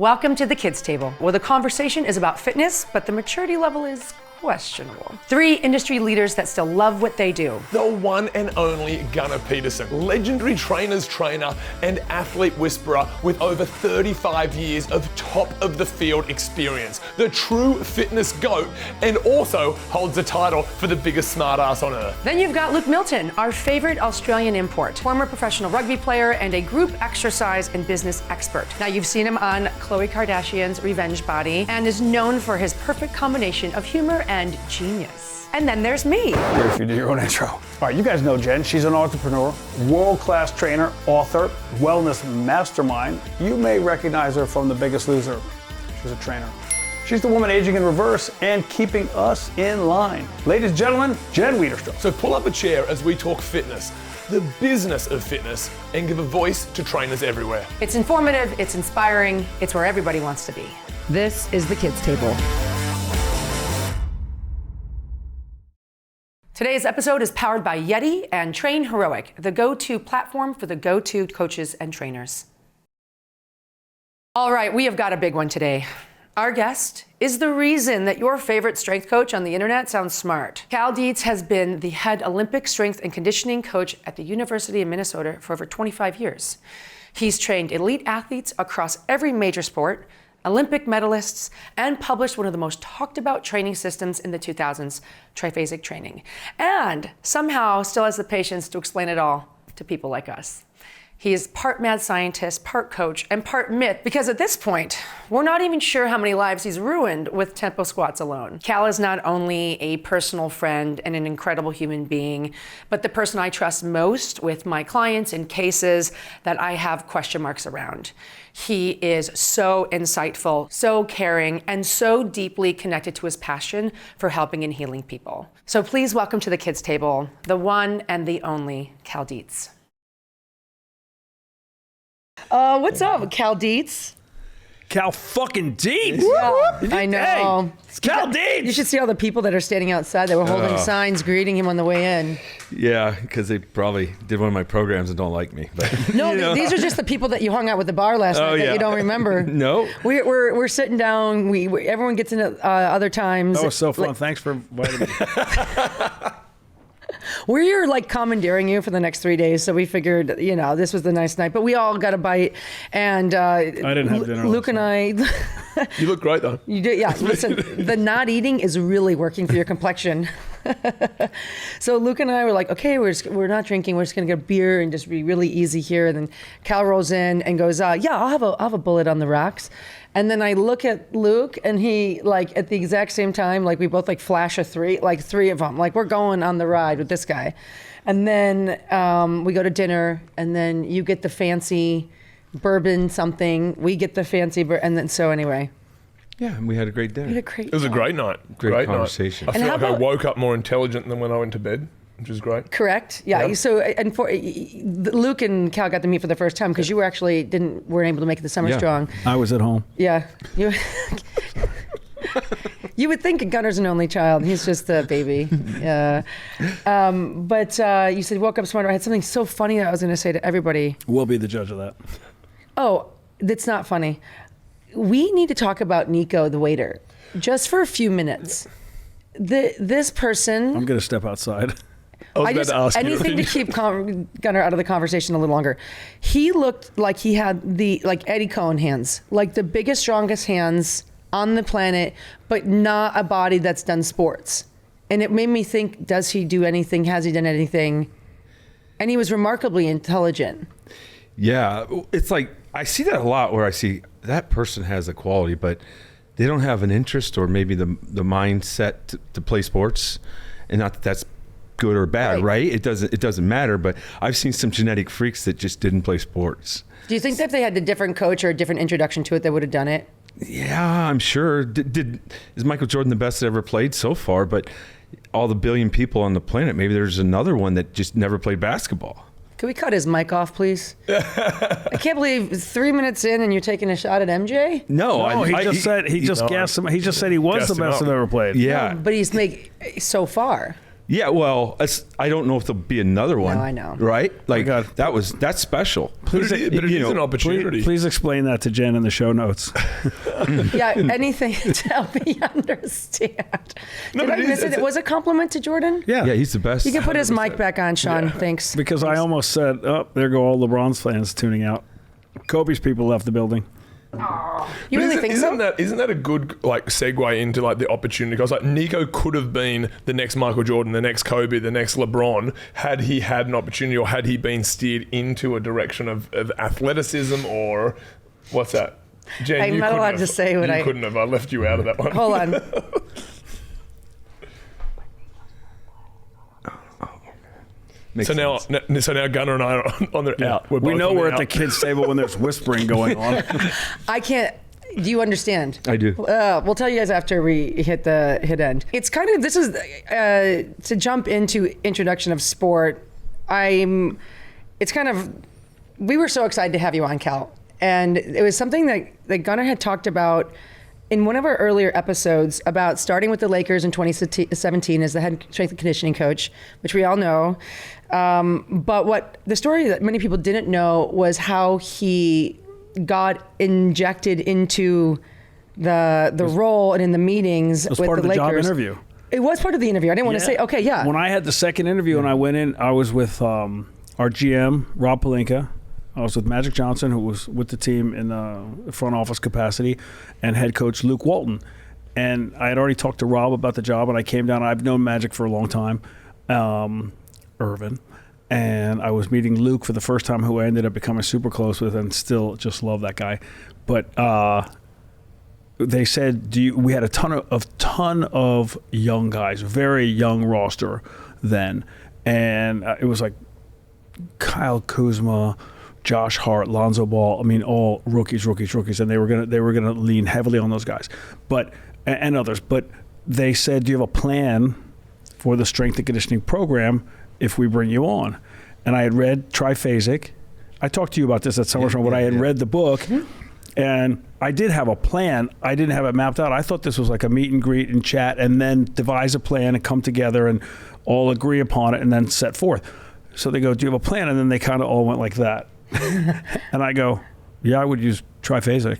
Welcome to the Kids Table, where the conversation is about fitness, but the maturity level is questionable. 3 industry leaders that still love what they do. The one and only Gunnar Peterson, legendary trainer's trainer and athlete whisperer with over 35 years of top of the field experience, the true fitness GOAT, and also holds the title for the biggest smartass on earth. Then you've got Luke Milton, our favorite Australian import, former professional rugby player and a group exercise and business expert. Now you've seen him on Khloe Kardashian's Revenge Body and is known for his perfect combination of humor and genius. And then there's me. Here if you do your own intro. All right, you guys know Jen. She's an entrepreneur, world-class trainer, author, wellness mastermind. You may recognize her from The Biggest Loser. She's a trainer. She's the woman aging in reverse and keeping us in line. Ladies and gentlemen, Jen Widerstrom. So pull up a chair as we talk fitness, the business of fitness, and give a voice to trainers everywhere. It's informative, it's inspiring, it's where everybody wants to be. This is the Kids Table. Today's episode is powered by Yeti and Train Heroic, the go-to platform for the go-to coaches and trainers. All right, we have got a big one today. Our guest is the reason that your favorite strength coach on the internet sounds smart. Cal Dietz has been the head Olympic strength and conditioning coach at the University of Minnesota for over 25 years. He's trained elite athletes across every major sport, Olympic medalists, and published one of the most talked about training systems in the 2000s, Triphasic Training, and somehow still has the patience to explain it all to people like us. He is part mad scientist, part coach, and part myth, because at this point, we're not even sure how many lives he's ruined with tempo squats alone. Cal is not only a personal friend and an incredible human being, but the person I trust most with my clients in cases that I have question marks around. He is so insightful, so caring, and so deeply connected to his passion for helping and healing people. So please welcome to the Kids Table, the one and the only Cal Dietz. What's up, Cal Dietz? Cal fucking Dietz. Yeah, I know. Hey, it's Cal Dietz. You should see all the people that are standing outside. They were holding signs greeting him on the way in. Yeah, because they probably did one of my programs and don't like me. But No, these are just the people that you hung out with at the bar last night that you don't remember. No. We're sitting down. Everyone gets in at other times. That was so fun. Thanks for inviting me. We're like commandeering you for the next 3 days, so we figured, this was the nice night. But we all got a bite, and I didn't have dinner. Luke and I. You look great though. You do, yeah. Listen, the not eating is really working for your complexion. So Luke and I were like, okay, we're not drinking. We're just gonna get a beer and just be really easy here. And then Cal rolls in and goes, yeah, I'll have a bullet on the rocks. And then I look at Luke, and he, like, at the exact same time, like, we both, like, flash a 3, like, 3 of them. Like, we're going on the ride with this guy. And then we go to dinner, and then you get the fancy bourbon something. We get the fancy, and then, so anyway. Yeah, and we had a great dinner. It was a great night. Great conversation. Night. I feel like I woke up more intelligent than when I went to bed, which is great. Correct. Yeah. So, and for Luke and Cal got to meet for the first time because you weren't able to make it the Summer Strong. I was at home. Yeah. You would think Gunnar's an only child. He's just a baby. But you said woke up smarter. I had something so funny that I was going to say to everybody. We'll be the judge of that. Oh, that's not funny. We need to talk about Nico The Waiter just for a few minutes. This person. I'm going to step outside. I was about to ask you. Anything to keep Gunnar out of the conversation a little longer. He looked like he had the Eddie Cohen hands, like the biggest, strongest hands on the planet, but not a body that's done sports. And it made me think, does he do anything? Has he done anything? And he was remarkably intelligent. Yeah, it's like, I see that a lot where I see that person has a quality, but they don't have an interest or maybe the mindset to play sports. And not that that's good or bad, right? It doesn't matter, but I've seen some genetic freaks that just didn't play sports. Do you think that if they had a different coach or a different introduction to it, they would have done it? Yeah, I'm sure. Is Michael Jordan the best that ever played so far? But all the billion people on the planet, maybe there's another one that just never played basketball. Can we cut his mic off, please? I can't believe 3 minutes in and you're taking a shot at MJ? No, he just said he just gassed him. He just said he was the best that ever played. Yeah, No, but he's so far. Yeah, well, I don't know if there'll be another one. No, I know. Right? Like, God. that's special. But it is an opportunity. Please explain that to Jen in the show notes. Yeah, anything to help me understand. No, Did I but miss it? Was it a compliment to Jordan? Yeah. Yeah, he's the best. You can put his mic back on, Sean. Thanks. Because I almost said, oh, there go all LeBron's fans tuning out. Kobe's people left the building. You really think so? Isn't that a good like segue into like the opportunity? Because like Nico could have been the next Michael Jordan, the next Kobe, the next LeBron, had he had an opportunity, or had he been steered into a direction of athleticism, or what's that? Jen, I'm not allowed to say what you couldn't have. I left you out of that one. Hold on. So now Gunnar and I are on the out. We know we're at the kids' table when there's whispering going on. I can't. Do you understand? I do. We'll tell you guys after we hit end. It's kind of, this is to jump into introduction of sport. We were so excited to have you on, Cal, and it was something that Gunnar had talked about in one of our earlier episodes about starting with the Lakers in 2017 as the head strength and conditioning coach, which we all know. But what the story that many people didn't know was how he got injected into the role and in the meetings with the Lakers. It was part of the job interview. It was part of the interview. I didn't want to say, okay, yeah. When I had the second interview and I went in, I was with our GM, Rob Pelinka. I was with Magic Johnson, who was with the team in the front office capacity, and head coach Luke Walton. And I had already talked to Rob about the job, and I came down. I've known Magic for a long time, Irvin. And I was meeting Luke for the first time, who I ended up becoming super close with and still just love that guy. But they said, we had a ton of young guys, very young roster then. And it was like Kyle Kuzma, Josh Hart, Lonzo Ball. I mean, all rookies, and they were gonna lean heavily on those guys, and others. But they said, "Do you have a plan for the strength and conditioning program if we bring you on?" And I had read Triphasic. I talked to you about this at SummerSlam, but I had read the book, and I did have a plan. I didn't have it mapped out. I thought this was like a meet and greet and chat, and then devise a plan and come together and all agree upon it, and then set forth. So they go, "Do you have a plan?" And then they kind of all went like that. And I go, "Yeah, I would use Triphasic."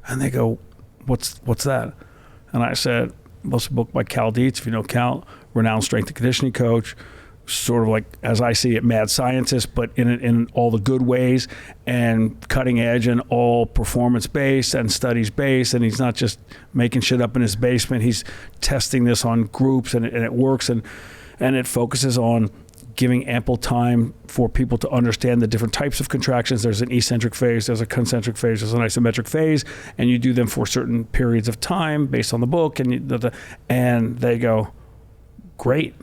And they go, what's that? And I said, "Well, it's a book by Cal Dietz, if you know Cal, renowned strength and conditioning coach, sort of like, as I see it, mad scientist, but in all the good ways, and cutting edge, and all performance based and studies based. And he's not just making shit up in his basement. He's testing this on groups, and it works, and it focuses on giving ample time for people to understand the different types of contractions. There's an eccentric phase, there's a concentric phase, there's an isometric phase, and you do them for certain periods of time based on the book." And they go, "Great."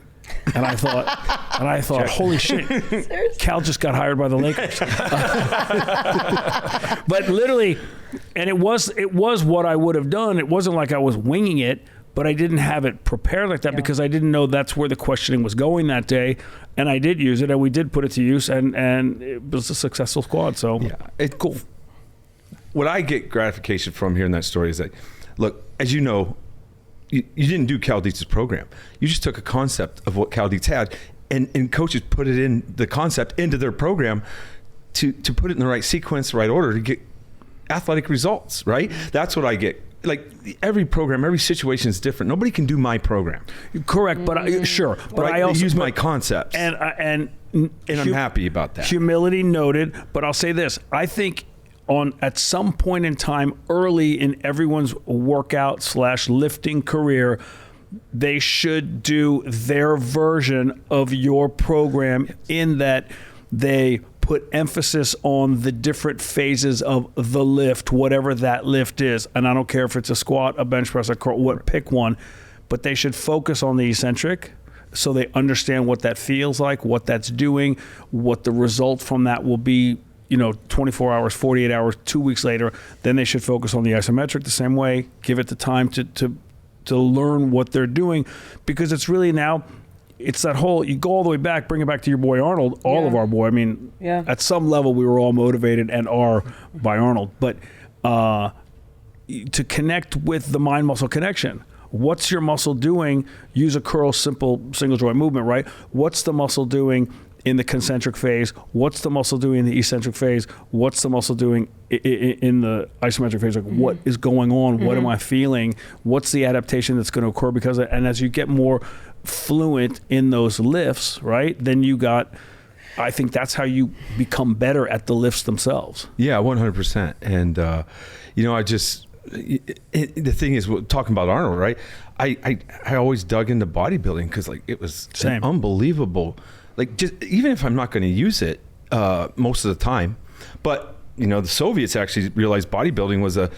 And I thought, holy shit, Cal just got hired by the Lakers. But literally, and it was what I would have done. It wasn't like I was winging it, but I didn't have it prepared like that because I didn't know that's where the questioning was going that day. And I did use it, and we did put it to use, and it was a successful squad. So yeah, it's cool. What I get gratification from hearing that story is that, look, as you know, you didn't do Cal Dietz's program. You just took a concept of what Cal Dietz had, and coaches put it in the concept into their program to put it in the right sequence, the right order to get athletic results, right? That's what I get. Like, every program, every situation is different. Nobody can do my program. Correct, but sure. But right? I also use my concepts, and I'm happy about that. Humility noted, but I'll say this: I think at some point in time, early in everyone's workout / lifting career, they should do their version of your program, in that they put emphasis on the different phases of the lift, whatever that lift is. And I don't care if it's a squat, a bench press, a curl, pick one, but they should focus on the eccentric so they understand what that feels like, what that's doing, what the result from that will be, 24 hours, 48 hours, 2 weeks later. Then they should focus on the isometric the same way, give it the time to learn what they're doing, because it's really now, it's that whole, you go all the way back, bring it back to your boy Arnold, all of our boy. I mean, at some level we were all motivated and are by Arnold, but to connect with the mind-muscle connection. What's your muscle doing? Use a curl, simple single joint movement, right? What's the muscle doing in the concentric phase? What's the muscle doing in the eccentric phase? What's the muscle doing in the isometric phase? Like, what is going on? What am I feeling? What's the adaptation that's going to occur because of it? And as you get more fluent in those lifts, right, then I think that's how you become better at the lifts themselves. Yeah, 100%. And, the thing is, talking about Arnold, right? I always dug into bodybuilding because, like, it was unbelievable. Like, just even if I'm not going to use it most of the time, but the Soviets actually realized bodybuilding was a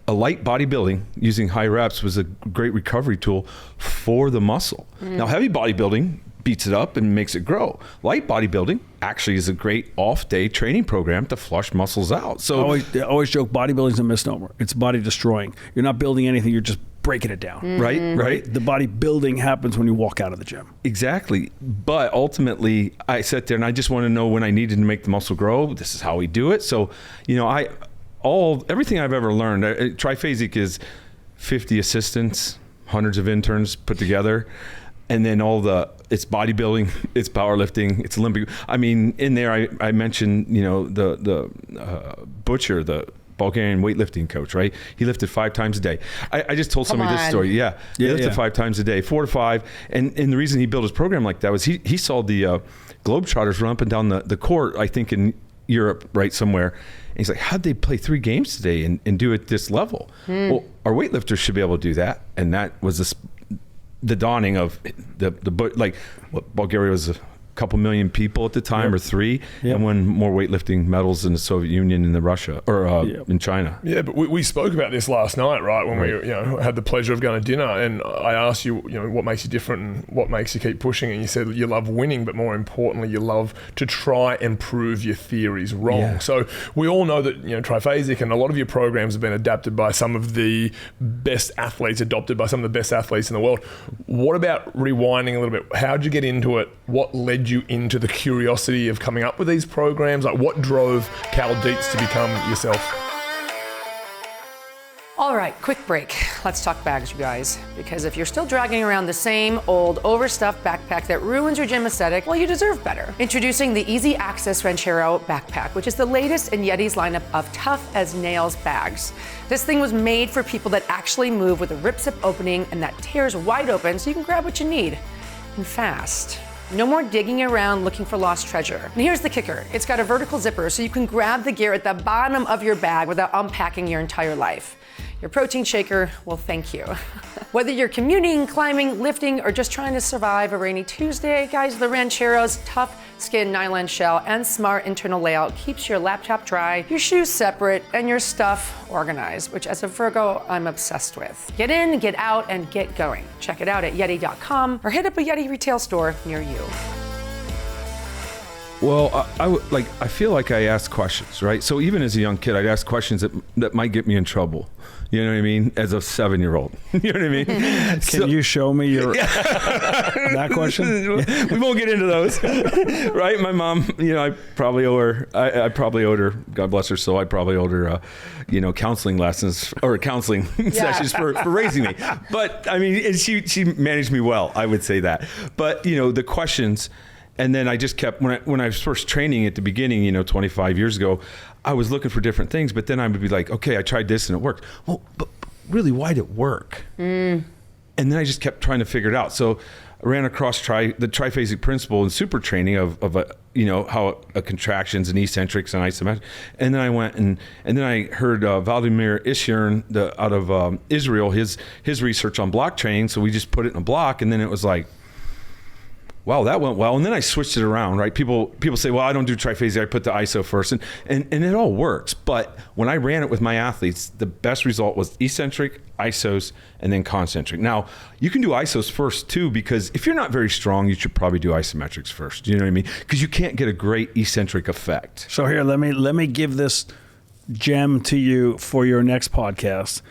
light bodybuilding using high reps was a great recovery tool for the muscle. Now, heavy bodybuilding beats it up and makes it grow. Light bodybuilding actually is a great off-day training program to flush muscles out. So I always joke, bodybuilding's a misnomer. It's body destroying. You're not building anything. You're just breaking it down. Right. The bodybuilding happens when you walk out of the gym. Exactly. But ultimately, I sat there and I just want to know when I needed to make the muscle grow. This is how we do it. So, everything I've ever learned, Triphasic is 50 assistants, hundreds of interns put together. And then it's bodybuilding, it's powerlifting, it's Olympic. I mean, in there, I mentioned, the Butcher, the Bulgarian weightlifting coach, right? He lifted 5 times a day. I just told somebody this story. Yeah, he lifted 5 times a day, 4 to 5. And the reason he built his program like that was he saw the Globetrotters run up and down the court, I think in Europe, right, somewhere. And he's like, how'd they play 3 games today and do it at this level? Well, our weightlifters should be able to do that. And that was the dawning of Bulgaria was a couple million people at the time, or 3, and won more weightlifting medals in the Soviet Union and Russia or in China. Yeah, but we spoke about this last night, right? When we had the pleasure of going to dinner, and I asked you, what makes you different and what makes you keep pushing, and you said you love winning, but more importantly, you love to try and prove your theories wrong. Yeah. So we all know that Triphasic and a lot of your programs have been adapted by some of the best athletes, adopted by some of the best athletes in the world. What about rewinding a little bit? How'd you get into it? What led you into the curiosity of coming up with these programs? Like, what drove Cal Dietz to become yourself? All right, quick break. Let's talk bags, you guys. Because if you're still dragging around the same old overstuffed backpack that ruins your gym aesthetic, well, you deserve better. Introducing the Easy Access Ranchero backpack, which is the latest in Yeti's lineup of tough as nails bags. This thing was made for people that actually move with a rip-zip opening and that tears wide open so you can grab what you need, and fast. No more digging around looking for lost treasure. And here's the kicker. It's got a vertical zipper so you can grab the gear at the bottom of your bag without unpacking your entire life. Your protein shaker will thank you. Whether you're commuting, climbing, lifting, or just trying to survive a rainy Tuesday, guys, the Ranchero's tough skin nylon shell and smart internal layout keeps your laptop dry, your shoes separate, and your stuff organized, which as a Virgo, I'm obsessed with. Get in, get out, and get going. Check it out at Yeti.com or hit up a Yeti retail store near you. Well, I feel like I ask questions, right? So even as a young kid, I'd ask questions that might get me in trouble. You know what I mean? As a 7-year-old. You know what I mean? Can you show me your that question? We won't get into those. Right? My mom, I probably owe her, God bless her soul, I probably owed her counseling lessons or counseling sessions for raising me. But I mean, she managed me well, I would say that. But the questions. And then I just kept, when I was first training at the beginning, 25 years ago, I was looking for different things, but then I would be like, okay, I tried this and it worked. Well, but really, why did it work? And then I just kept trying to figure it out. So I ran across the triphasic principle in super training of how a contractions and eccentrics and isometric. And then I went and then I heard Vladimir Ishern out of Israel, his research on block training. So we just put it in a block, and then it was like, wow, that went well. And then I switched it around, right? People say, well, I don't do triphasic, I put the iso first. And it all works. But when I ran it with my athletes, the best result was eccentric, isos, and then concentric. Now, you can do isos first too, because if you're not very strong, you should probably do isometrics first. You know what I mean? Because you can't get a great eccentric effect. So here, let me give this gem to you for your next podcast.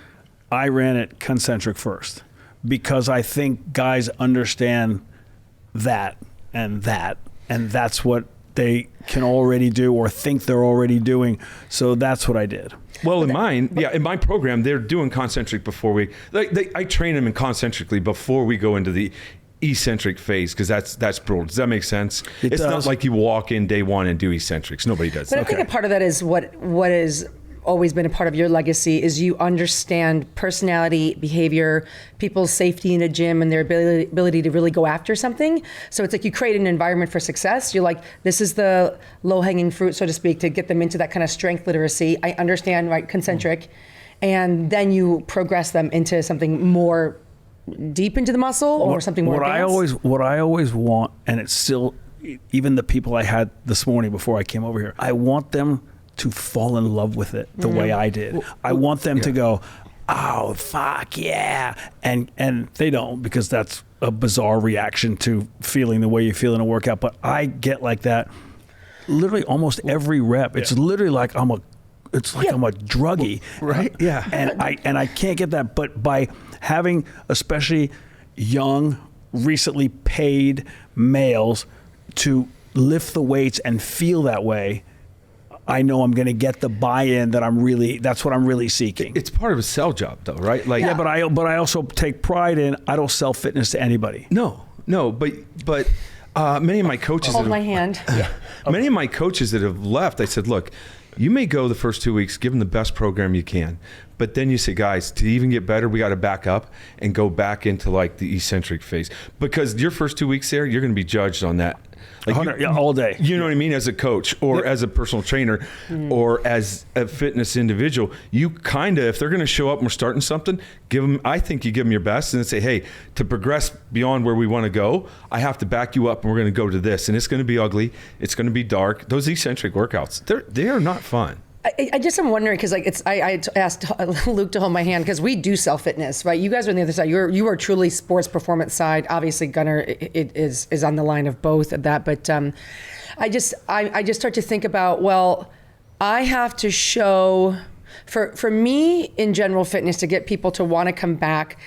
I ran it concentric first because I think guys understand that, and that's what they can already do or think they're already doing. So that's what I did. Well, in my program, they're doing concentric before we. I train them in concentrically before we go into the eccentric phase, because that's brutal. Does that make sense? It's not like you walk in day one and do eccentrics. Nobody does. But I think a part of that is what is always been a part of your legacy is you understand personality, behavior, people's safety in a gym, and their ability to really go after something. So it's like you create an environment for success. You're like, this is the low-hanging fruit, so to speak, to get them into that kind of strength literacy. I understand, right, concentric. And then you progress them into something more deep into the muscle or something more advanced. What I always want, and it's still, even the people I had this morning before I came over here, I want them to fall in love with it the way I did. I want them to go, oh, fuck yeah. And they don't, because that's a bizarre reaction to feeling the way you feel in a workout. But I get like that literally almost every rep. It's literally like I'm a druggie. Right? Yeah. And I can't get that. But by having especially young, recently paid males to lift the weights and feel that way, I know I'm going to get the buy-in that's what I'm really seeking. It's part of a sell job, though, right? Like, yeah, but I also take pride in, I don't sell fitness to anybody. No, but many of my coaches Hold my hand. Many of my coaches that have left, I said, look, you may go the first 2 weeks, give them the best program you can, but then you say, guys, to even get better, we got to back up and go back into like the eccentric phase, because your first 2 weeks there, you're going to be judged on that. Like all day. You know what I mean? As a coach or as a personal trainer or as a fitness individual, you kind of, if they're going to show up and we're starting something, I think you give them your best and then say, hey, to progress beyond where we want to go, I have to back you up and we're going to go to this. And it's going to be ugly. It's going to be dark. Those eccentric workouts, they are not fun. I just am wondering, because like I asked Luke to hold my hand, because we do sell fitness, right? You guys are on the other side. You are truly sports performance side. Obviously, Gunnar is on the line of both of that. But I just start to think about, well, I have to show for me in general fitness to get people to want to come back.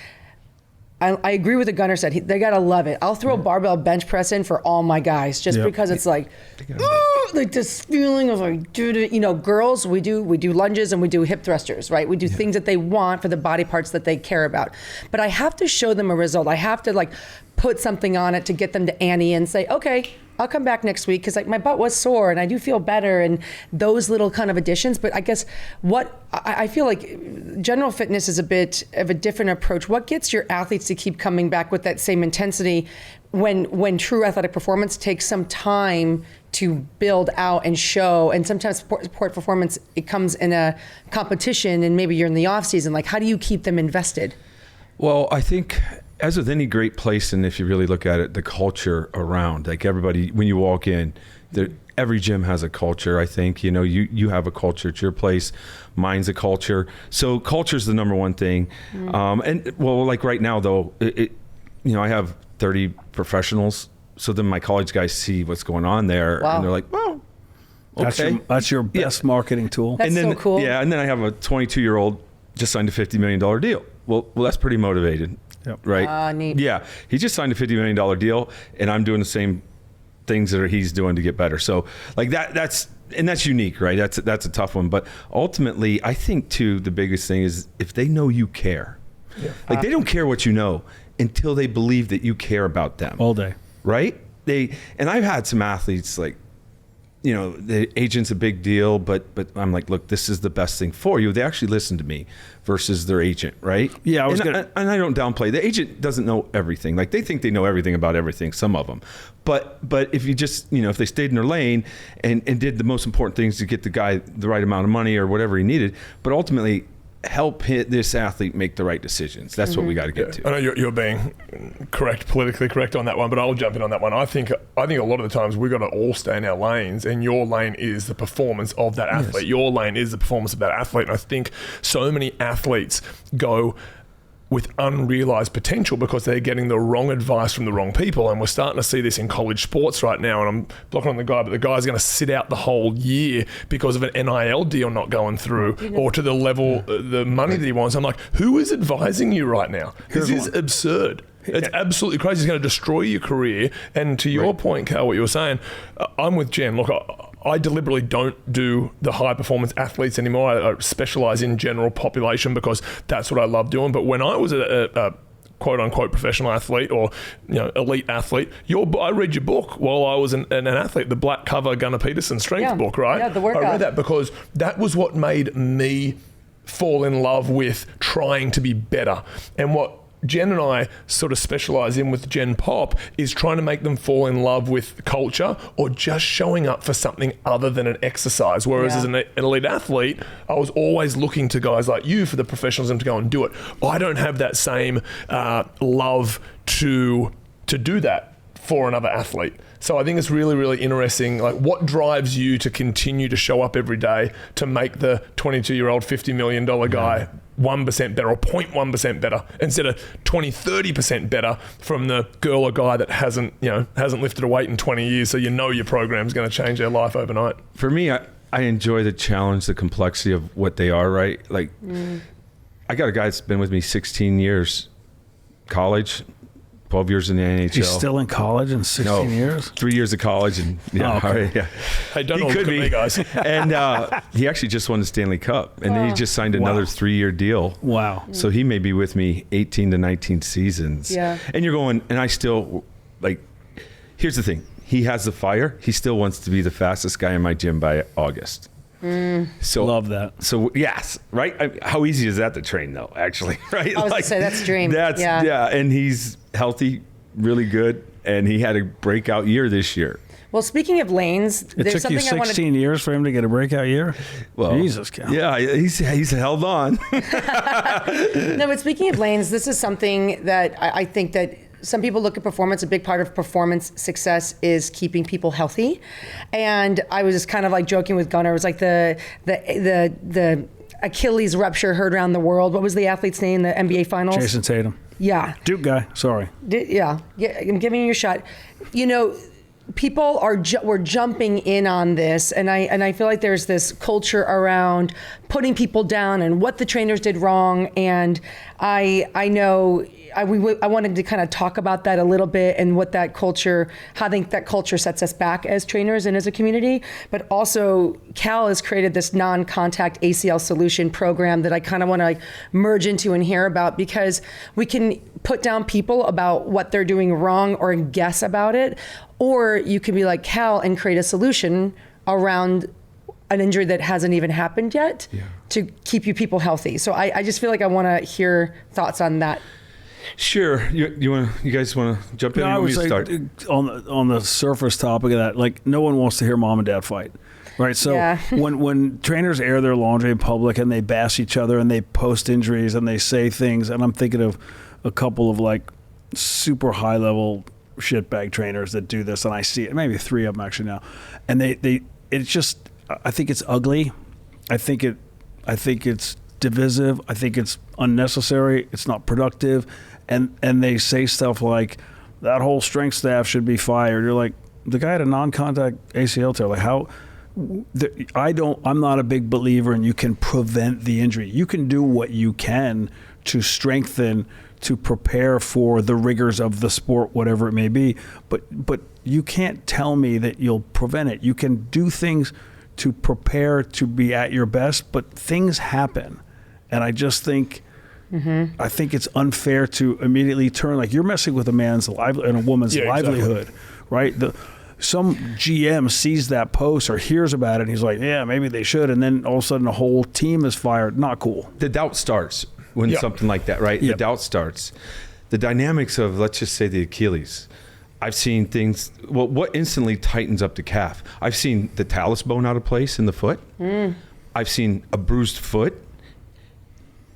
I agree with what Gunnar said. They got to love it. I'll throw a barbell bench press in for all my guys just because it's like this feeling of like, girls, we do lunges and we do hip thrusters, right? We do things that they want for the body parts that they care about. But I have to show them a result. I have to like put something on it to get them to Annie and say, okay, I'll come back next week, because like my butt was sore and I do feel better, and those little kind of additions. But I guess what I feel like general fitness is a bit of a different approach. What gets your athletes to keep coming back with that same intensity when true athletic performance takes some time to build out and show? And sometimes sport performance, it comes in a competition and maybe you're in the off season. Like, how do you keep them invested? Well, I think, as with any great place, and if you really look at it, the culture around, like everybody, when you walk in, every gym has a culture. I think, you have a culture at your place, mine's a culture. So culture is the number one thing. And well, like right now though, I have 30 professionals. So then my college guys see what's going on there. Wow. And they're like, well, okay. That's your best marketing tool. That's so cool. Yeah. And then I have a 22-year-old just signed a $50 million deal. Well, that's pretty motivated. Yep. Right. Neat. Yeah. He just signed a $50 million deal, and I'm doing the same things that he's doing to get better. So like that's unique, right? That's a tough one. But ultimately, I think too, the biggest thing is if they know you care. Yeah. Like they don't care what you know until they believe that you care about them. All day. Right? And I've had some athletes like, the agent's a big deal, but I'm like, look, this is the best thing for you. They actually listen to me versus their agent, right? Yeah, and I don't downplay. The agent doesn't know everything. Like they think they know everything about everything, some of them. But if you just, if they stayed in their lane and did the most important things to get the guy the right amount of money or whatever he needed, but ultimately help this athlete make the right decisions. That's what we got to get to. I know you're being politically correct on that one, but I'll jump in on that one. I think a lot of the times we've got to all stay in our lanes, and your lane is the performance of that athlete. Yes. Your lane is the performance of that athlete. And I think so many athletes go with unrealized potential because they're getting the wrong advice from the wrong people. And we're starting to see this in college sports right now. And I'm blocking on the guy, but the guy's going to sit out the whole year because of an NIL deal not going through or to the level, the money that he wants. I'm like, who is advising you right now? This is absurd. It's absolutely crazy. It's going to destroy your career. And to your point, Cal, what you were saying, I'm with Jen. Look, I deliberately don't do the high performance athletes anymore. I specialize in general population because that's what I love doing. But when I was a quote unquote professional athlete or elite athlete, I read your book while I was an athlete, the black cover Gunnar Peterson strength book, right? Yeah, the workout. I read that because that was what made me fall in love with trying to be better. And what Jen and I sort of specialize in with Gen Pop is trying to make them fall in love with culture or just showing up for something other than an exercise. Whereas as an elite athlete, I was always looking to guys like you for the professionalism to go and do it. I don't have that same love to do that for another athlete. So I think it's really, really interesting. Like, what drives you to continue to show up every day to make the 22-year-old $50 million guy 1% better or 0.1% better instead of 20-30% better from the girl or guy that hasn't lifted a weight in 20 years, so your program's going to change their life overnight? For me, I enjoy the challenge, the complexity of what they are, right? Like, I got a guy that's been with me 16 years, college, 12 years in the NHL. He's still in college in 16 years? 3 years of college. And Hey, don't look at me, guys. And he actually just won the Stanley Cup. And then he just signed another 3-year deal. Wow. So he may be with me 18 to 19 seasons. Yeah. And you're going, and I still, like, here's the thing. He has the fire. He still wants to be the fastest guy in my gym by August. So love that. So yes, right? How easy is that to train though, actually, right? I was going to say, that's a dream. And he's healthy, really good, and he had a breakout year this year. Well, speaking of lanes, It took you 16 years for him to get a breakout year? Well, Jesus, Cal. Yeah, he's held on. No, but speaking of lanes, this is something that I think that some people look at performance. A big part of performance success is keeping people healthy. And I was just kind of like joking with Gunnar. It was like the Achilles rupture heard around the world. What was the athlete's name? The NBA Finals? Jason Tatum. Yeah. Duke guy. Sorry. Yeah. I'm giving you your shot. People we're jumping in on this, and I feel like there's this culture around putting people down and what the trainers did wrong. And I know I wanted to kind of talk about that a little bit and what that culture, how I think that culture sets us back as trainers and as a community. But also, Cal has created this non-contact ACL solution program that I kind of want to merge into and hear about, because we can put down people about what they're doing wrong or guess about it, or you can be like Cal and create a solution around an injury that hasn't even happened yet to keep you people healthy. So I just feel like I want to hear thoughts on that. Sure. You guys want to jump in? I would say start? on the surface topic of that, like, no one wants to hear mom and dad fight. Right. So when trainers air their laundry in public and they bash each other and they post injuries and they say things, and I'm thinking of a couple of like super high level shitbag trainers that do this, and I see it, maybe 3 of them actually now, and it's just, I think it's ugly. I think it's divisive. I think it's unnecessary. It's not productive. And they say stuff like, that whole strength staff should be fired. You're like, the guy had a non-contact ACL tear. Like, how? I'm not a big believer in you can prevent the injury. You can do what you can to strengthen, to prepare for the rigors of the sport, whatever it may be. But you can't tell me that you'll prevent it. You can do things to prepare to be at your best, but things happen. And I just think, I think it's unfair to immediately turn, like, you're messing with a man's and a woman's livelihood, right? Some GM sees that post or hears about it, and he's like, yeah, maybe they should. And then all of a sudden, the whole team is fired. Not cool. The doubt starts when something like that, right? The doubt starts. The dynamics of, let's just say, the Achilles. I've seen things, well, what instantly tightens up the calf? I've seen the talus bone out of place in the foot. I've seen a bruised foot.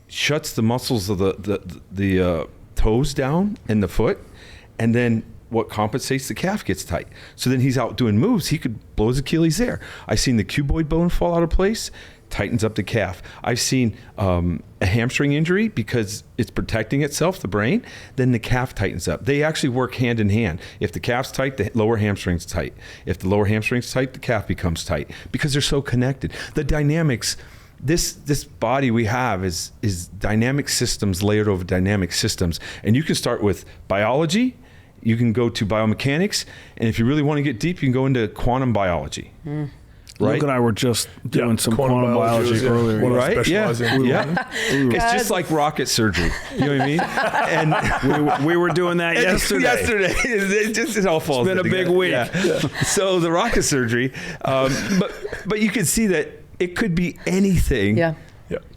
Shuts the muscles of the toes down in the foot, and then what compensates, the calf gets tight. So then he's out doing moves, he could blow his Achilles there. I've seen the cuboid bone fall out of place, tightens up the calf. I've seen a hamstring injury because it's protecting itself, the brain, then the calf tightens up. They actually work hand in hand. If the calf's tight, the lower hamstring's tight. If the lower hamstring's tight, the calf becomes tight because they're so connected. The dynamics this body we have is dynamic systems layered over dynamic systems. And you can start with biology, you can go to biomechanics, and if you really want to get deep, you can go into quantum biology. Right? Luke and I were just doing some quantum biology earlier. What I Right? specialize in. Yeah. It's just like rocket surgery. You know what I mean? And We were doing that yesterday. It all falls It's been a together. big week. Yeah. So the rocket surgery, but you can see that it could be anything. Yeah.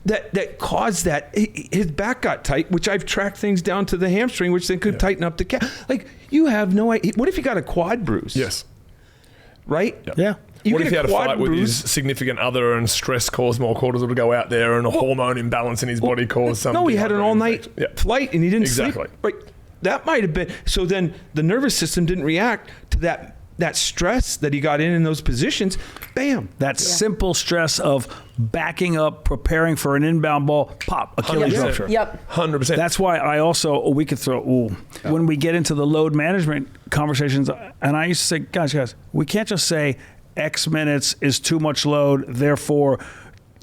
That caused that. His back got tight, which I've tracked things down to the hamstring, which then could tighten up the calf. Like, you have no idea. What if he got a quad bruise? Yes. Right? Yeah. What get if he had a quad fight with bruise? his significant other and stress caused more cortisol to go out there and a hormone imbalance in his body caused something? No, he had an all-night flight and he didn't sleep. Exactly. Right. That might have been. So then the nervous system didn't react to that stress that he got in those positions. Bam. That simple stress of backing up, preparing for an inbound ball, pop, Achilles 100%. rupture. Yep. 100%. That's why I also, we could throw, when we get into the load management conversations, and I used to say, guys, we can't just say X minutes is too much load, therefore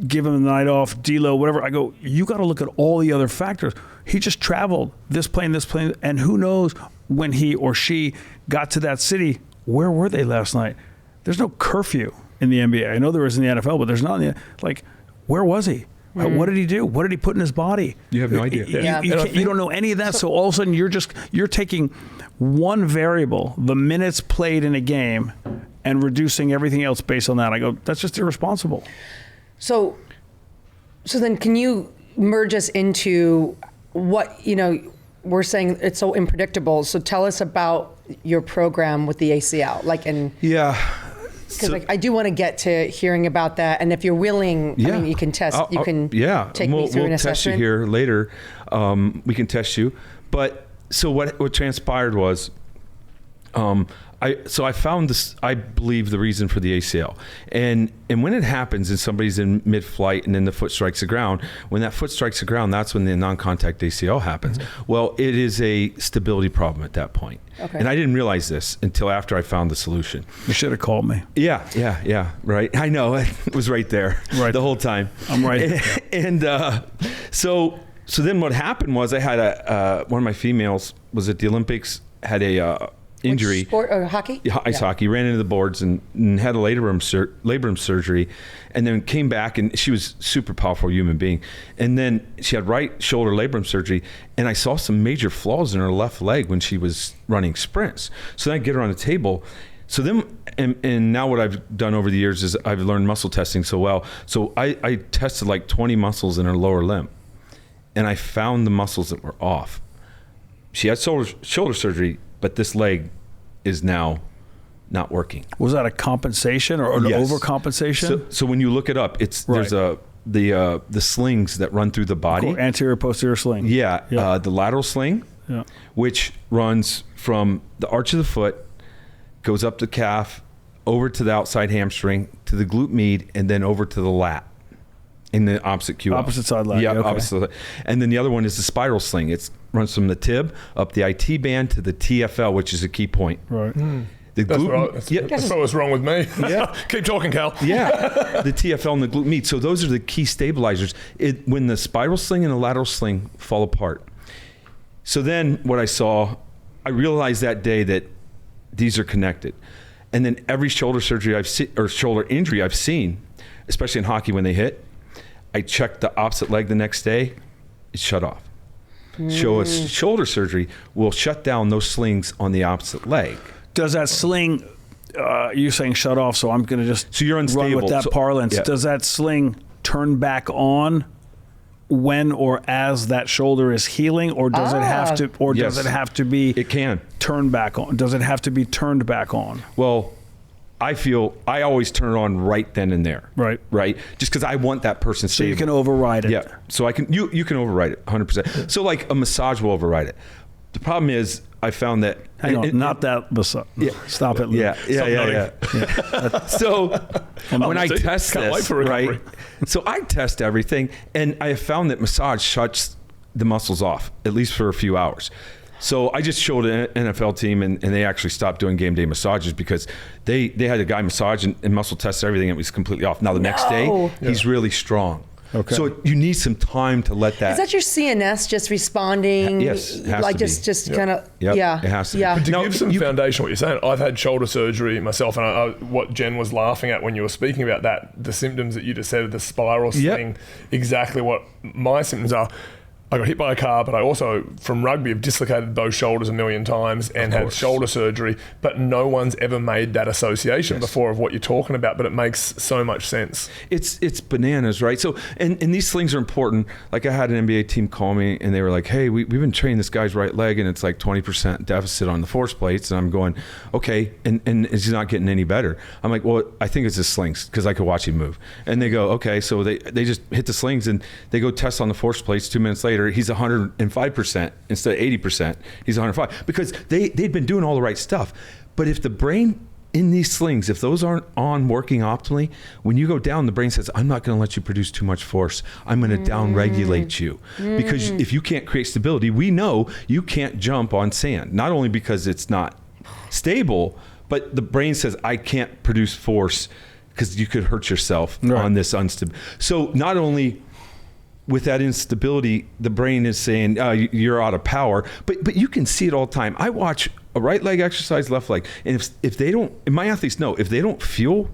give him the night off, deload, whatever. I go, you got to look at all the other factors. He just traveled this plane, and who knows when he or she got to that city, where were they last night? There's no curfew in the NBA. I know there is in the NFL, but there's not in the, like, where was he? What did he do? What did he put in his body? You have no idea. You don't know any of that. So all of a sudden you're taking one variable, the minutes played in a game, and reducing everything else based on that. I go, that's just irresponsible. So then can you merge us into what, we're saying it's so unpredictable. So tell us about your program with the ACL. Because I do want to get to hearing about that. And if you're willing, you can test. Take me through an assessment. We'll test you here later. We can test you. But so what transpired was, I found this, I believe, the reason for the ACL. And when it happens and somebody's in mid-flight and then the foot strikes the ground, when that foot strikes the ground, that's when the non-contact ACL happens. Well, it is a stability problem at that point. Okay. And I didn't realize this until after I found the solution. You should have called me. Yeah, right. I know, it was right there the whole time. I'm right. And so then what happened was I had one of my females was at the Olympics, had a injury. Which sport or hockey? Yeah, ice hockey. Ran into the boards and had a labor room surgery, and then came back. And she was super powerful human being. And then she had right shoulder labor room surgery, and I saw some major flaws in her left leg when she was running sprints. So then I get her on the table. So then, and now what I've done over the years is I've learned muscle testing so well. So I tested like 20 muscles in her lower limb, and I found the muscles that were off. She had shoulder surgery, but this leg is now not working. Was that a compensation or an Yes. overcompensation? So when you look it up, there's the slings that run through the body. Cool. Anterior, posterior sling. Yeah. The lateral sling, which runs from the arch of the foot, goes up the calf, over to the outside hamstring, to the glute med, and then over to the lat. In the opposite QL. Opposite side lat. Yeah, okay. opposite side. And then the other one is the spiral sling. It runs from the tib up the IT band to the TFL, which is a key point. Right. The That's glute, right. That's what's wrong with me. Yeah. Keep talking, Cal. Yeah, the TFL and the glute med. So those are the key stabilizers. When the spiral sling and the lateral sling fall apart. So then what I saw, I realized that day that these are connected. And then every shoulder surgery or shoulder injury I've seen, especially in hockey when they hit, I checked the opposite leg the next day, it shut off. So a shoulder surgery will shut down those slings on the opposite leg. Does that sling, you're saying shut off, so I'm going to just So you're unstable. run with that parlance. Yeah. Does that sling turn back on when or as that shoulder is healing, or does it have to, or Yes. does it have to be It can. turned back on? Does it have to be turned back on? Well, I always turn it on right then and there. Right? Just because I want that person So stable. you can override it. Yeah. So you can override it 100%. So like a massage will override it. The problem is I found that Hang on, not that massage. Stop it. Luke. Yeah. So when I test Can't wait this, for recovery. right? So I test everything, and I have found that massage shuts the muscles off, at least for a few hours. So I just showed an NFL team, and they actually stopped doing game day massages because they had a guy massage and muscle test everything. And it was completely off. Now the next day, he's really strong. Okay. So you need some time to let that. Is that your CNS just responding? Yes, it has like to just be. kind of, Yep, yeah. it has to be. Yeah. To Now, give some foundation, what you're saying, I've had shoulder surgery myself, and what Jen was laughing at when you were speaking about that, the symptoms that you just said, the spiral thing, exactly what my symptoms are. I got hit by a car, but I also, from rugby, have dislocated both shoulders a million times and had shoulder surgery, but no one's ever made that association before of what you're talking about, but it makes so much sense. It's bananas, right? So, and these slings are important. Like I had an NBA team call me and they were like, hey, we've been training this guy's right leg and it's like 20% deficit on the force plates. And I'm going, okay, and he's not getting any better. I'm like, well, I think it's his slings because I could watch him move. And they go, okay. So they just hit the slings and they go test on the force plates. 2 minutes later, he's 105% instead of 80%. He's 105 because they'd been doing all the right stuff. But if the brain in these slings, if those aren't on working optimally, when you go down, the brain says, I'm not going to let you produce too much force. I'm going to down-regulate you. Because if you can't create stability, we know you can't jump on sand. Not only because it's not stable, but the brain says, I can't produce force because you could hurt yourself on this unstable. So not only with that instability, the brain is saying you're out of power, but you can see it all the time. I watch a right leg exercise, left leg, and if they don't, and my athletes know, if they don't feel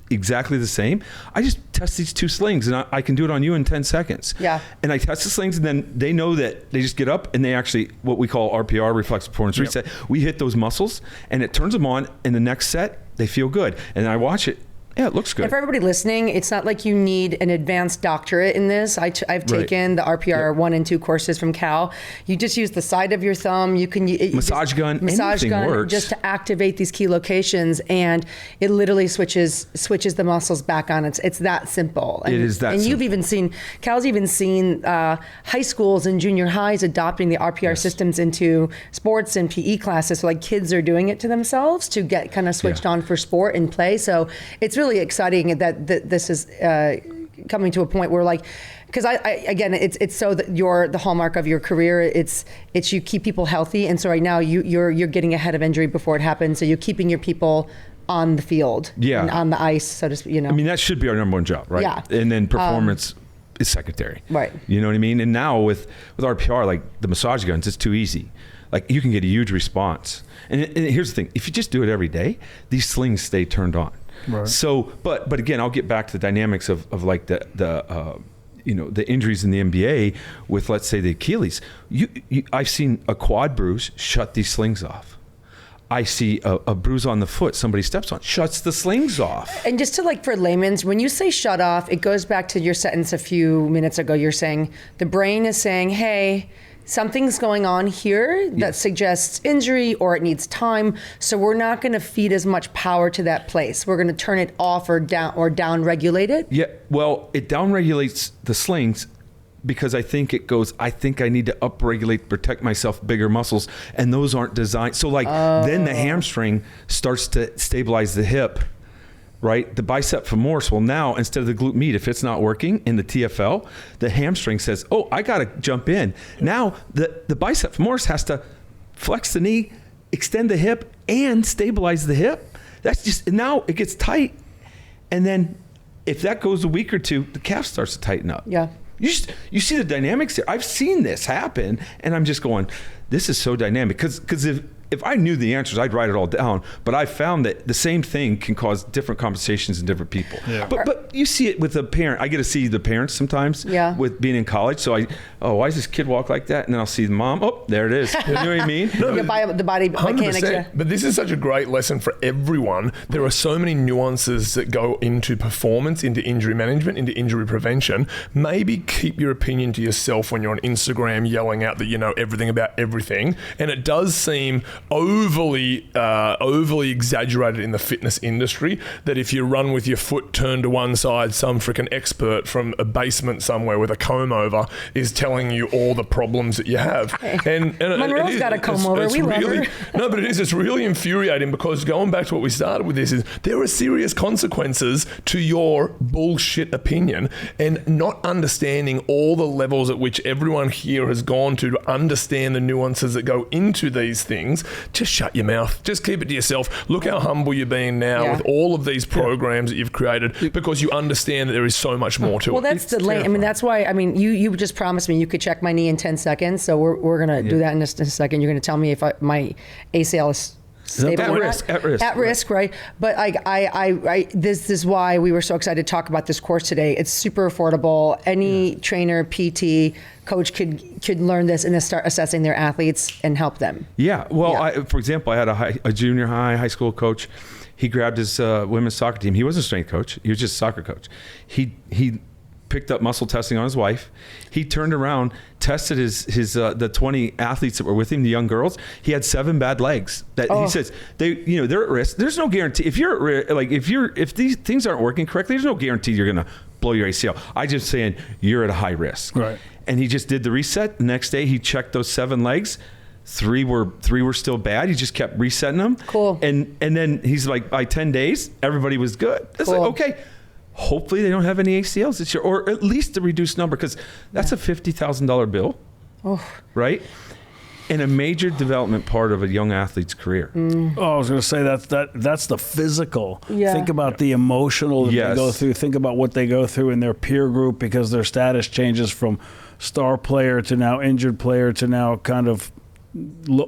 exactly the same, I just test these two slings and I can do it on you in 10 seconds. Yeah. And I test the slings and then they know that they just get up and they actually, what we call RPR, reflex performance reset, we hit those muscles and it turns them on, and the next set, they feel good. And I watch it. Yeah, it looks good. And for everybody listening, it's not like you need an advanced doctorate in this. I've taken the RPR 1 and 2 courses from Cal. You just use the side of your thumb. You can massage gun works. just to activate these key locations, and it literally switches the muscles back on. It's that simple. And, it is that. And simple. you've even seen Cal's even seen high schools and junior highs adopting the RPR systems into sports and PE classes. So like kids are doing it to themselves to get kind of switched on for sport and play. So it's really exciting that this is coming to a point where, like, because I again, it's so that you're the hallmark of your career. It's you keep people healthy, and so right now you're getting ahead of injury before it happens. So you're keeping your people on the field, and on the ice, so to speak. I mean, that should be our number one job, right? Yeah. And then performance is secondary, right? You know what I mean? And now with RPR, like the massage guns, it's too easy. Like you can get a huge response. And here's the thing: if you just do it every day, these slings stay turned on. Right. So, but again, I'll get back to the dynamics of like the injuries in the NBA with, let's say, the Achilles. I've seen a quad bruise shut these slings off. I see a bruise on the foot somebody steps on, shuts the slings off. And just to, like, for layman's, when you say shut off, it goes back to your sentence a few minutes ago. You're saying the brain is saying, hey, something's going on here that suggests injury or it needs time. So we're not going to feed as much power to that place. We're going to turn it off or down regulate it. Yeah, well, it down regulates the slings because I think I need to upregulate, protect myself, bigger muscles, and those aren't designed. So like then the hamstring starts to stabilize the hip. Right, the bicep femoris. Well, now instead of the glute med, if it's not working in the TFL, the hamstring says, "Oh, I got to jump in." Now the bicep femoris has to flex the knee, extend the hip, and stabilize the hip. That's just now it gets tight, and then if that goes a week or two, the calf starts to tighten up. Yeah, you see the dynamics there. I've seen this happen, and I'm just going, "This is so dynamic." Because if I knew the answers, I'd write it all down. But I found that the same thing can cause different conversations in different people. Yeah. But you see it with a parent. I get to see the parents sometimes with being in college. So why does this kid walk like that? And then I'll see the mom. Oh, there it is. You know what I mean? The body mechanics. Yeah. But this is such a great lesson for everyone. There are so many nuances that go into performance, into injury management, into injury prevention. Maybe keep your opinion to yourself when you're on Instagram yelling out that you know everything about everything. And it does seem overly exaggerated in the fitness industry that if you run with your foot turned to one side, some freaking expert from a basement somewhere with a comb over is telling you all the problems that you have. And Monroe's got a comb over. We love her. No, but it's really infuriating because going back to what we started with this is there are serious consequences to your bullshit opinion, and not understanding all the levels at which everyone here has gone to understand the nuances that go into these things just shut your mouth. Just keep it to yourself. Look how humble you're being now Yeah. with all of these programs that you've created, because you understand that there is so much more to Well, it. that's the lane. I mean, that's why. I mean, you just promised me you could check my knee in 10 seconds. So we're gonna do that in a second. You're gonna tell me if my ACL is stable At or risk, not. at risk. At risk, right? But this is why we were so excited to talk about this course today. It's super affordable. Any trainer, PT, coach could learn this and then start assessing their athletes and help them. Yeah. Well, Yeah. for example, I had a junior high school coach. He grabbed his women's soccer team. He wasn't a strength coach. He was just a soccer coach. He picked up muscle testing on his wife. He turned around, tested the 20 athletes that were with him, the young girls. He had 7 bad legs. He says they're at risk. There's no guarantee if you're at risk, if these things aren't working correctly, there's no guarantee you're gonna blow your ACL. I just saying you're at a high risk. Right. And he just did the reset. The next day he checked those 7 legs. 3 were still bad. He just kept resetting them. Cool. And then he's like, by 10 days, everybody was good. It's Cool. like, okay, hopefully they don't have any ACLs this year, or at least a reduced number, because that's a $50,000 bill, right? And a major development part of a young athlete's career. Oh, I was going to say that's the physical. Yeah. Think about the emotional that Yes. they go through. Think about what they go through in their peer group, because their status changes from star player to now injured player to now kind of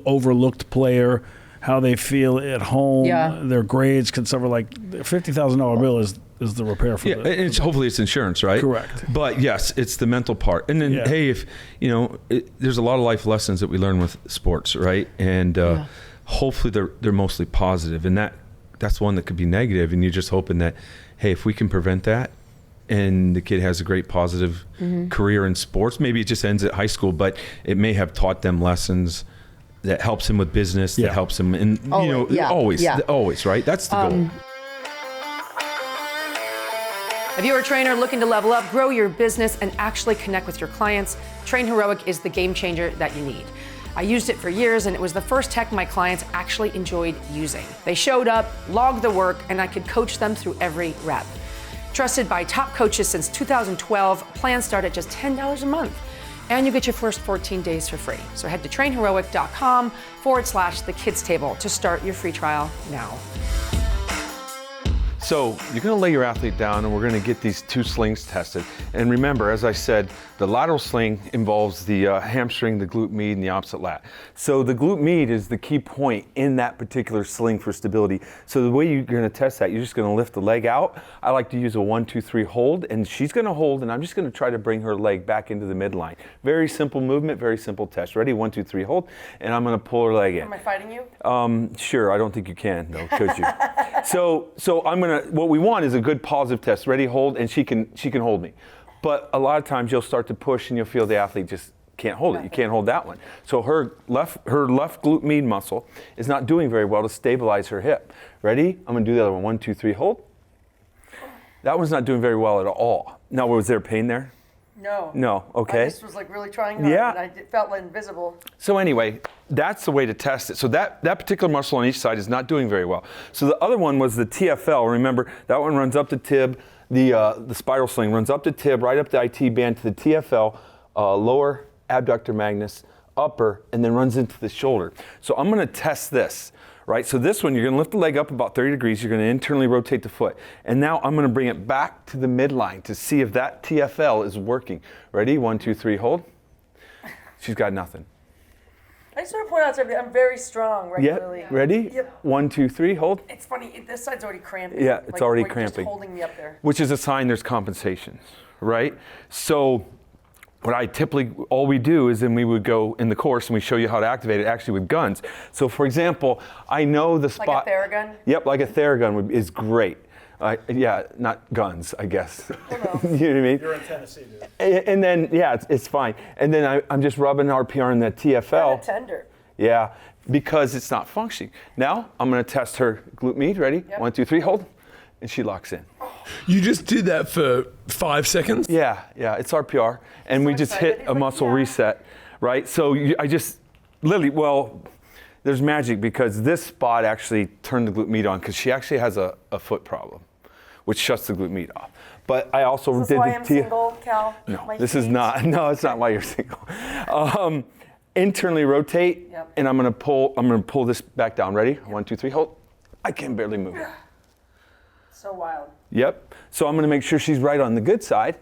overlooked player. How they feel at home, Yeah. their grades can suffer. Like the $50,000 bill is the repair for Yeah, and hopefully it's insurance, right? Correct. But yes, it's the mental part. And then, Yeah. hey, if there's a lot of life lessons that we learn with sports, right? And hopefully they're mostly positive. And that's one that could be negative. And you're just hoping that, hey, if we can prevent that, and the kid has a great positive career in sports, maybe it just ends at high school, but it may have taught them lessons that helps him with business, that Yeah. helps him, and always, right? That's the goal. If you're a trainer looking to level up, grow your business, and actually connect with your clients, Train Heroic is the game changer that you need. I used it for years, and it was the first tech my clients actually enjoyed using. They showed up, logged the work, and I could coach them through every rep. Trusted by top coaches since 2012, plans start at just $10 a month. And you get your first 14 days for free. So head to trainheroic.com/the kids table to start your free trial now. So you're going to lay your athlete down, and we're going to get these 2 slings tested. And remember, as I said, the lateral sling involves the hamstring, the glute med, and the opposite lat. So the glute med is the key point in that particular sling for stability. So the way you're going to test that, you're just going to lift the leg out. I like to use a 1, 2, 3 hold, and she's going to hold, and I'm just going to try to bring her leg back into the midline. Very simple movement, very simple test. Ready? 1, 2, 3 hold, and I'm going to pull her leg in. Am I fighting you? Sure, I don't think you can, though, could you? So I'm gonna. What we want is a good positive test. Ready, hold, and she can hold me. But a lot of times you'll start to push, and you'll feel the athlete just can't hold it. You can't hold that one. So her left glute med muscle is not doing very well to stabilize her hip. Ready? I'm gonna do the other one. 1, 2, 3, hold. That one's not doing very well at all. Now, was there pain there? No. No. Okay. I just was like really trying hard, Yeah. and I felt like invisible. So anyway, that's the way to test it. So that particular muscle on each side is not doing very well. So the other one was the TFL. Remember, that one runs up to tib. The spiral sling runs up to tib, right up the IT band to the TFL, lower abductor magnus, upper, and then runs into the shoulder. So I'm going to test this. Right, so this one, you're going to lift the leg up about 30 degrees. You're going to internally rotate the foot. And now I'm going to bring it back to the midline to see if that TFL is working. Ready? 1, 2, 3, hold. She's got nothing. I just want to point out something. I'm very strong regularly. Yep. Ready? Yep. 1, 2, 3, hold. It's funny. This side's already cramping. Yeah, it's already Just cramping. holding me up there. Which is a sign there's compensation, right? So what all we do is then we would go in the course and we show you how to activate it actually with guns. So for example, I know the spot. Like a Theragun? Yep, like a Theragun is great. Yeah, not guns, I guess. Oh, no. You know what I mean? You're in Tennessee, dude. And then, yeah, it's fine. And then I'm just rubbing RPR on that TFL. Kinda tender. Yeah, because it's not functioning. Now I'm going to test her glute med. Ready? Yep. 1, 2, 3, hold. And she locks in. You just did that for 5 seconds? Yeah, it's RPR. And we just hit a muscle reset, right? So I just literally, there's magic because this spot actually turned the glute med on because she actually has a foot problem, which shuts the glute med off. But I also did Is this why the I'm single, Cal? No, My this is feet? not. No, it's not why you're single. internally rotate, Yep. and I'm gonna pull this back down. Ready? 1, 2, 3, hold. I can barely move. So wild. Yep. So I'm gonna make sure she's right on the good side.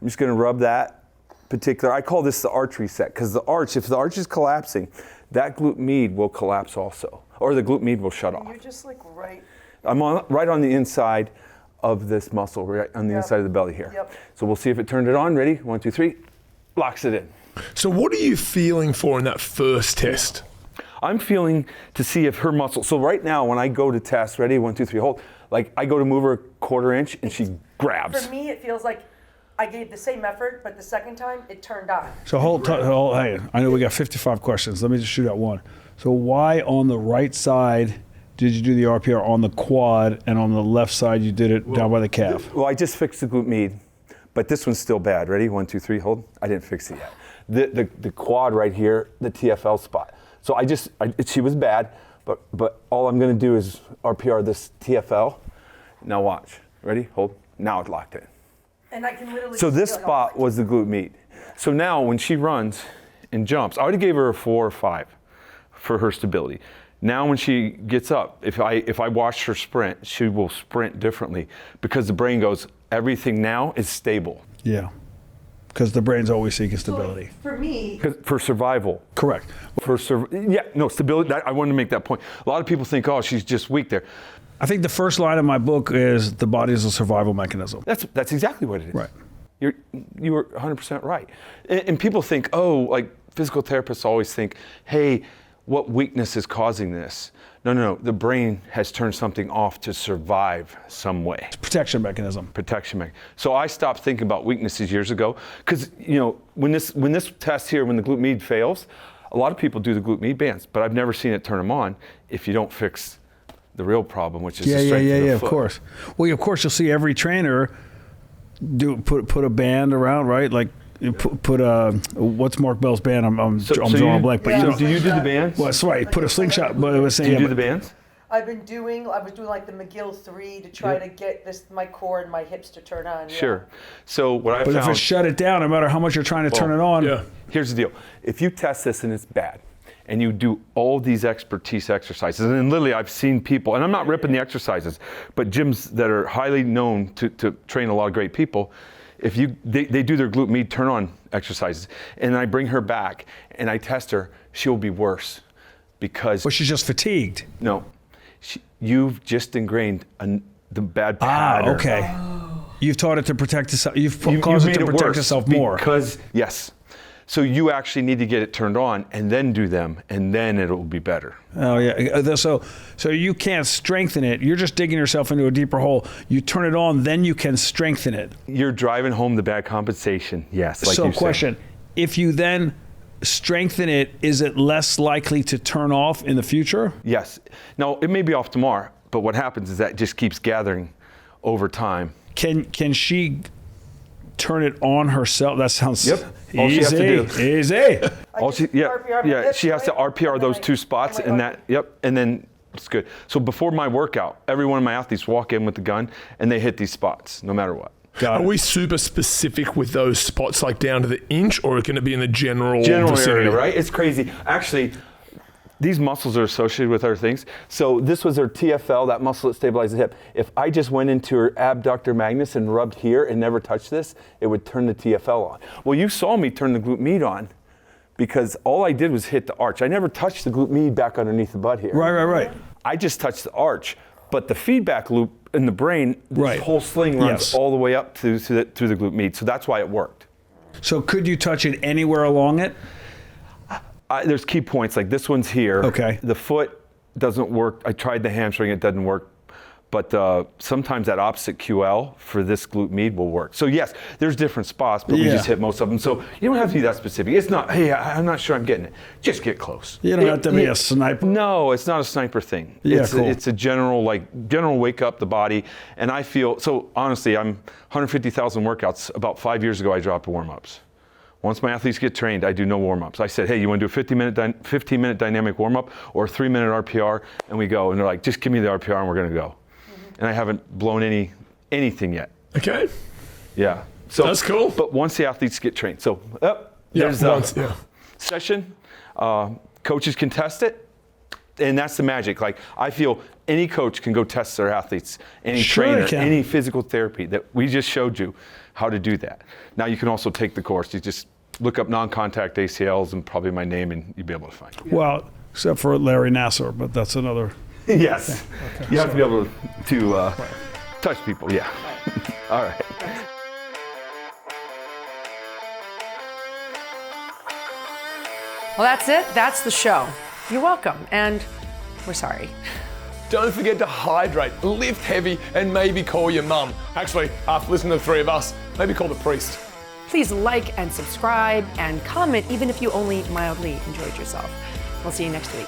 I'm just gonna rub that particular, I call this the arch reset, because the arch, if the arch is collapsing, that glute med will collapse also, or the glute med will shut off. You're just like right. I'm right on the inside of this muscle, right on the inside of the belly here. Yep. So we'll see if it turned it on. Ready? 1, 2, 3. Locks it in. So what are you feeling for in that first test? I'm feeling to see if her muscle, so right now when I go to test, ready? 1, 2, 3, hold. Like I go to move her 1/4 inch and she grabs. For me, it feels like I gave the same effort, but the second time it turned on. So hey, I know we got 55 questions. Let me just shoot out one. So why on the right side did you do the RPR on the quad, and on the left side you did it down by the calf? Well, I just fixed the glute med, but this one's still bad. Ready? 1, 2, 3, hold. I didn't fix it yet. The quad right here, the TFL spot. So she was bad, but all I'm gonna do is RPR this TFL. Now watch. Ready? Hold. Now it's locked in. And I can literally. So this feel it. spot was the glute med. So now when she runs and jumps, I already gave her a 4 or 5 for her stability. Now when she gets up, if I watch her sprint, she will sprint differently because the brain goes, everything now is stable. Yeah, because the brain's always seeking stability. For me. For survival. Correct. Stability, I wanted to make that point. A lot of people think, oh, she's just weak there. I think the first line of my book is the body is a survival mechanism. That's exactly what it is. Right. You were 100% right. And people think, oh, like physical therapists always think, hey, what weakness is causing this? No. The brain has turned something off to survive some way. Protection mechanism. So I stopped thinking about weaknesses years ago because, when this test here, when the glute med fails, a lot of people do the glute med bands, but I've never seen it turn them on if you don't fix the real problem, which is the strength of the foot. Of course. Well, of course, you'll see every trainer put a band around, right? Like put a what's Mark Bell's band? I'm drawing a blank. But do you do the bands? Well, that's right. Put a slingshot. But I was saying, do you do the bands? I was doing like the McGill 3 to try to get my core and my hips to turn on. Yeah. Sure. So what I found. But if it shut it down, no matter how much you're trying to turn it on. Here's the deal. If you test this and it's bad, and you do all these expertise exercises, and literally I've seen people, and I'm not ripping the exercises, but gyms that are highly known to train a lot of great people, if they do their glute med turn on exercises, and I bring her back and I test her, she'll be worse because. Well, she's just fatigued. No, you've just ingrained the bad pattern. Ah, okay. You've taught it to protect itself. You've caused it to protect itself more. Because yes. So you actually need to get it turned on and then do them, and then it'll be better. Oh yeah. So you can't strengthen it. You're just digging yourself into a deeper hole. You turn it on, then you can strengthen it. You're driving home the bad compensation. Yes. Like so question: if you then strengthen it, is it less likely to turn off in the future? Yes. Now it may be off tomorrow, but what happens is that it just keeps gathering over time. Can she turn it on herself? That sounds All she has to do. Easy. She has to RPR those 2 spots, and and then it's good. So before my workout, every one of my athletes walk in with the gun, and they hit these spots, no matter what. Are we super specific with those spots, like down to the inch, or can it be in the general vicinity? Area, right? It's crazy. Actually, these muscles are associated with other things. So this was her TFL, that muscle that stabilizes the hip. If I just went into her abductor magnus and rubbed here and never touched this, it would turn the TFL on. Well, you saw me turn the glute med on because all I did was hit the arch. I never touched the glute med back underneath the butt here. Right. I just touched the arch. But the feedback loop in the brain, this whole sling runs all the way up through the glute med. So that's why it worked. So could you touch it anywhere along it? There's key points, like this one's here. Okay. The foot doesn't work. I tried the hamstring, it doesn't work. But sometimes that opposite QL for this glute med will work. So yes, there's different spots, but we just hit most of them. So you don't have to be that specific. It's not, hey, I'm not sure I'm getting it. Just get close. You don't have to be a sniper. No, it's not a sniper thing. Yeah, it's a general wake up the body. And I feel, so honestly, I'm 150,000 workouts. About 5 years ago, I dropped warm-ups. Once my athletes get trained, I do no warm-ups. I said, hey, you want to do a 15-minute dynamic warm-up or a 3-minute RPR? And we go. And they're like, just give me the RPR and we're going to go. And I haven't blown anything yet. Okay. Yeah. So that's cool. But once the athletes get trained, so session. Coaches can test it, and that's the magic. Like, I feel any coach can go test their athletes, any trainer, any physical therapy that we just showed you how to do that. Now you can also take the course. You just look up non-contact ACLs and probably my name, and you'll be able to find it. Well, except for Larry Nassar, but that's another. Yes. Okay. You have to be able to touch people, yeah. All right. Well, that's it. That's the show. You're welcome, and we're sorry. Don't forget to hydrate, lift heavy, and maybe call your mum. Actually, after listening to the three of us, maybe call the priest. Please like and subscribe and comment even if you only mildly enjoyed yourself. We'll see you next week.